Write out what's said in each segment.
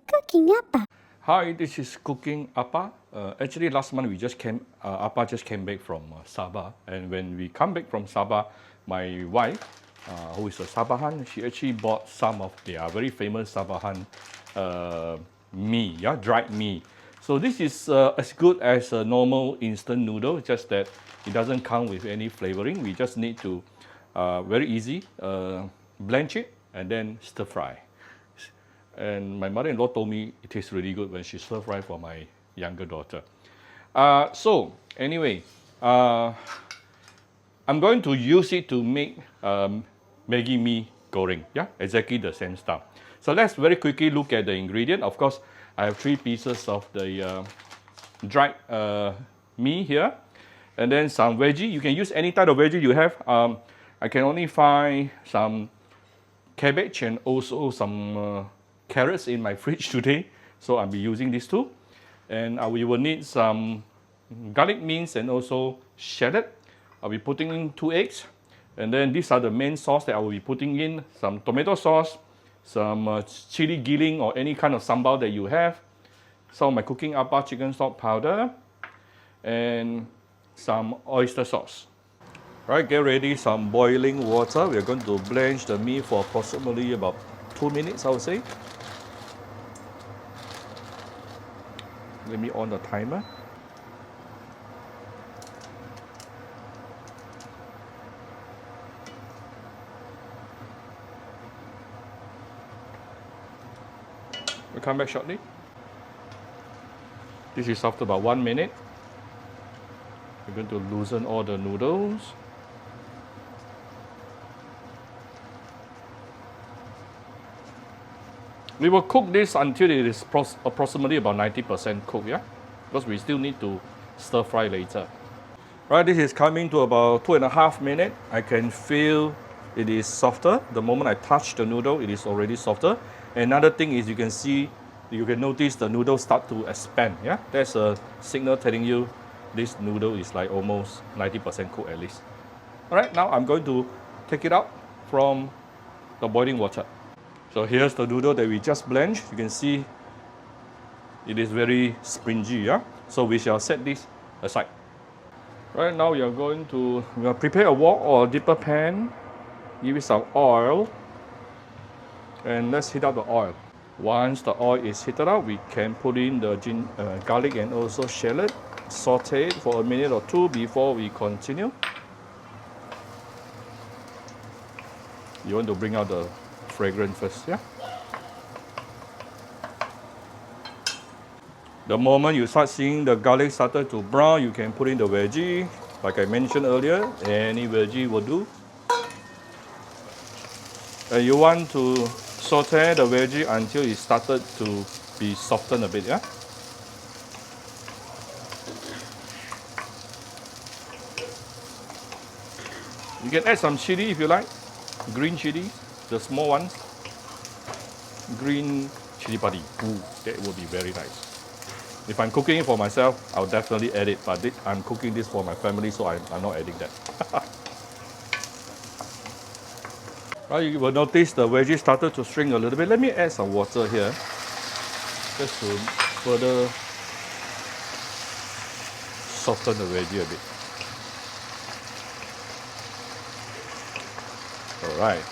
Cooking apa? Hi, this is Cooking Appa. Actually, last month Appa just came back from Sabah. And when we come back from Sabah, my wife, who is a Sabahan, she actually bought some of their very famous Sabahan mee, yeah, dried mee. So this is as good as a normal instant noodle, just that it doesn't come with any flavoring. We just need to, very easy, blanch it and then stir fry. And my mother-in-law told me it tastes really good when she stir fry for my younger daughter. So anyway, I'm going to use it to make Maggi mee goreng. Yeah, exactly the same stuff. So let's very quickly look at the ingredient. Of course, I have 3 pieces of the dried mee here, and then some veggie. You can use any type of veggie you have. I can only find some cabbage and also some carrots in my fridge today, so I'll be using these two. And we will need some garlic mince and also shallot. I'll be putting in 2 eggs, and then these are the main sauce that I will be putting in: some tomato sauce, some chili giling or any kind of sambal that you have, some of my Cooking Appa chicken stock powder, and some oyster sauce. Right, get ready some boiling water. We're going to blanch the meat for approximately about 2 minutes, I would say. Let me on the timer. We'll come back shortly. This is after about 1 minute. We're going to loosen all the noodles. We will cook this until it is approximately about 90% cooked, yeah? Because we still need to stir fry later. Right, this is coming to about 2.5 minutes. I can feel it is softer. The moment I touch the noodle, it is already softer. Another thing is you can notice the noodle start to expand, yeah? That's a signal telling you this noodle is like almost 90% cooked at least. All right, now I'm going to take it out from the boiling water. So here's the noodle that we just blanched. You can see it is very springy, yeah? So we shall set this aside. Right now we are going to prepare a wok or a deeper pan. Give it some oil. And let's heat up the oil. Once the oil is heated up, we can put in the garlic and also shallot. Saute it for a minute or 2 before we continue. You want to bring out the fragrance first, yeah? The moment you start seeing the garlic started to brown, you can put in the veggie. Like I mentioned earlier, any veggie will do. And you want to saute the veggie until it started to be softened a bit, yeah? You can add some chili if you like, green chili, the small ones. Green chili padi, ooh, that would be very nice. If I'm cooking it for myself, I'll definitely add it, but I'm cooking this for my family, so I'm not adding that. Right, you will notice the veggie started to shrink a little bit. Let me add some water here, just to further soften the veggie a bit. Alright.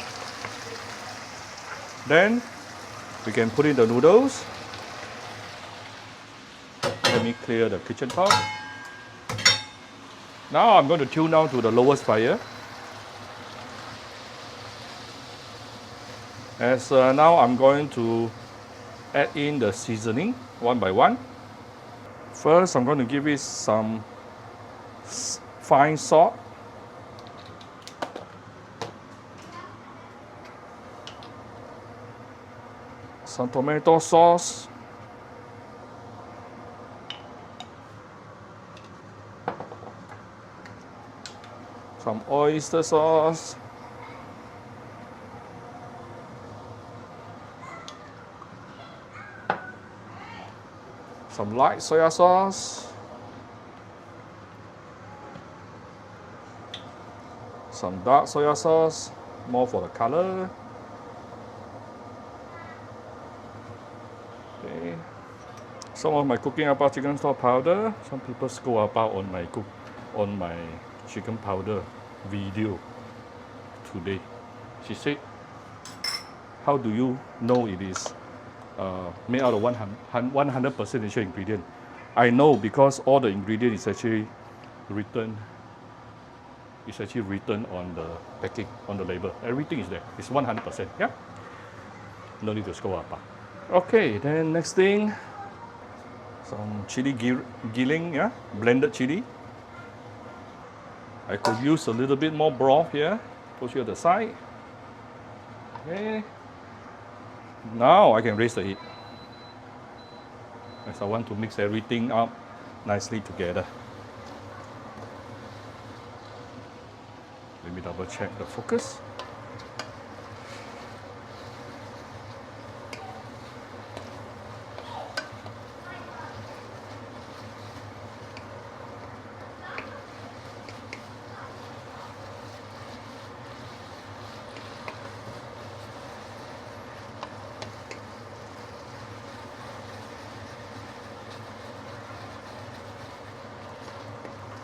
Then we can put in the noodles. Let me clear the kitchen top. Now I'm going to tune down to the lowest fire. As now I'm going to add in the seasoning one by one. First, I'm going to give it some fine salt. Some tomato sauce. Some oyster sauce. Some light soya sauce. Some dark soya sauce, more for the color. Okay. Some of my cooking appa chicken stock powder. Some people scold appa on my chicken powder video today. She said, "How do you know it is made out of 100% natural ingredient?" I know because all the ingredient is actually written. It's actually written on the packing, on the label. Everything is there. It's 100%. Yeah. No need to scold appa. Okay. Then next thing. Some chili giling, yeah, blended chili. I could use a little bit more broth here. Push it to the side. Okay. Now I can raise the heat. As I want to mix everything up nicely together. Let me double check the focus.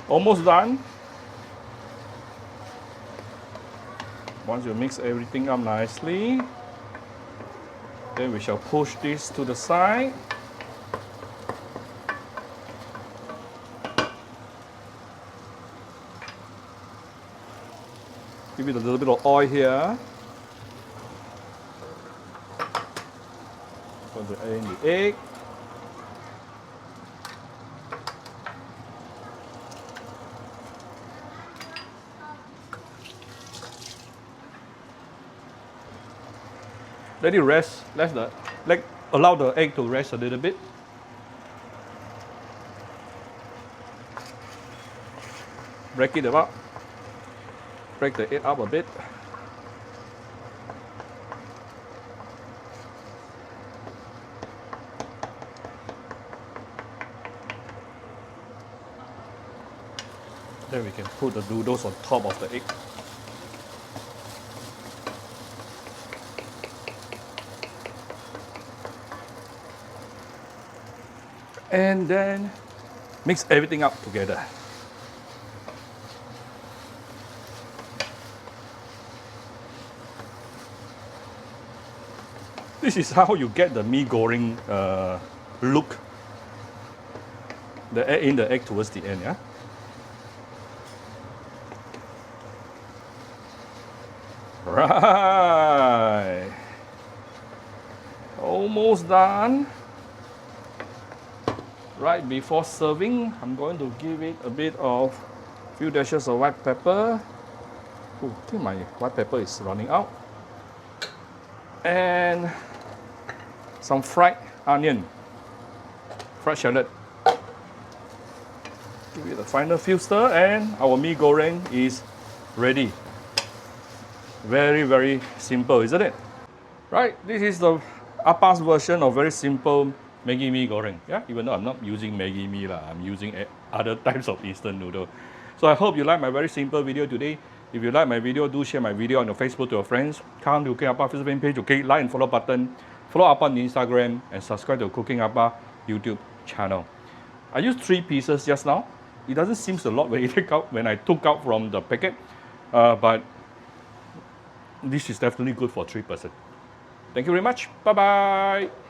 Almost done. Once you mix everything up nicely, then we shall push this to the side. Give it a little bit of oil here. Going to add in the egg. Let it rest. Allow the egg to rest a little bit. Break it up. Break the egg up a bit. Then we can put the noodles on top of the egg. And then mix everything up together. This is how you get the mee goreng look. In the egg towards the end, yeah. Right. Almost done. Right before serving, I'm going to give it a bit of few dashes of white pepper. Oh, I think my white pepper is running out. And some fried onion, fried shallot. Give it a final few stir, and our mee goreng is ready. Very, very simple, isn't it? Right, this is the Appa's version of very simple Maggi mee goreng. Yeah, even though I'm not using Maggi mee lah, I'm using other types of instant noodle. So I hope you like my very simple video today. If you like my video, do share my video on your Facebook to your friends. Come to Cooking Appa Facebook page, okay, like and follow button. Follow Appa on Instagram and subscribe to Cooking Appa YouTube channel. I used 3 pieces just now. It doesn't seem a lot when I took out from the packet, but this is definitely good for 3 person. Thank you very much. Bye bye.